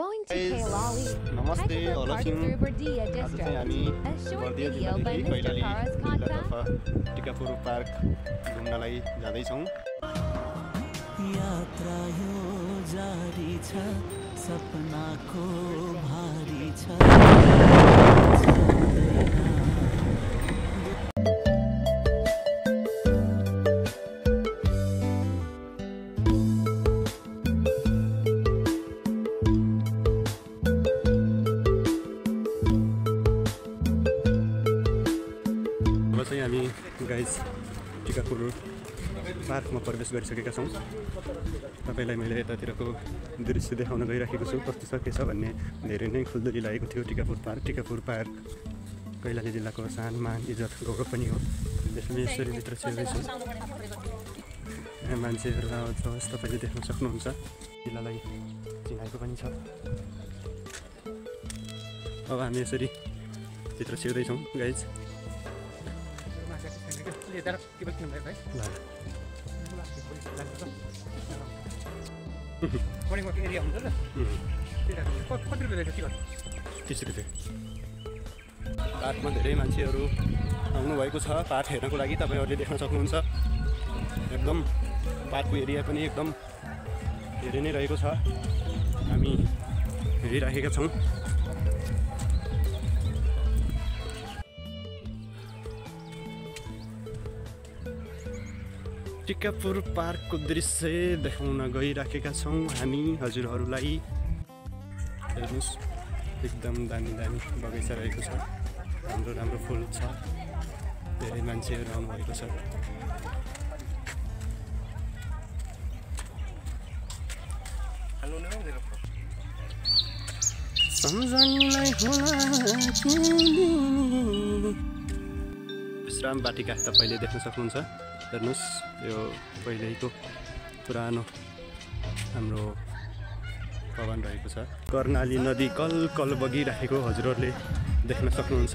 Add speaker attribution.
Speaker 1: Going to Kailali.
Speaker 2: नमस्ते अलक्षिङ
Speaker 1: Bardia
Speaker 2: आज चाहिँ
Speaker 1: district.
Speaker 2: हामी
Speaker 1: A short
Speaker 2: Bardiya
Speaker 1: video by
Speaker 2: जिल्लादेखि
Speaker 1: Mr.
Speaker 2: Kailali
Speaker 1: Paras Kanta.
Speaker 2: जिल्लातर्फ टिकापुर पार्क घुम्नलाई जाँदैछौँ।
Speaker 3: यात्रा यो जारी छ सपनाको भारी छ
Speaker 2: अब चाहिँ हामी गाइस टिकापुर पार्कमा प्रवेश गरिसकेका छौँ। तपाईलाई मैले यतातिरको दृश्य देखाउन गइराखेको छु कस्तो छ के छ भन्ने। धेरै नै खुल्दुली लागेको थियो टिकापुर पार्क कैलाली जिल्लाको सान मान इज्जत गौरव पनि हो। त्यसमा यसरी भित्र छिर्दैछौँ। मान्छेहरू आवाज तपाईँले देख्न सक्नुहुन्छ। जिल्लालाई चिनाएको पनि छ। अब हामी यसरी भित्र छिर्दैछौँ गाइज। पार्कमा धेरै मान्छेहरू आउनुभएको छ पार्क हेर्नको लागि। तपाईँहरूले देख्न सक्नुहुन्छ एकदम पार्कको एरिया पनि एकदम धेरै नै रहेको छ। हामी हेरिराखेका छौँ। टिकापुर पार्कको दृश्य देखाउन गइराखेका छौँ हामी हजुरहरूलाई। हेर्नुहोस् एकदम दामी दामी बगैँचा रहेको छ। राम्रो राम्रो फुल छ। धेरै मान्छेहरू आउनुभएको छ। विश्राम बाटिका तपाईँले देख्न सक्नुहुन्छ। हेर्नुहोस् यो पहिल्यैको पुरानो हाम्रो भवन रहेको छ। कर्णाली नदी कल कल बगिराखेको हजुरहरूले देख्न सक्नुहुन्छ।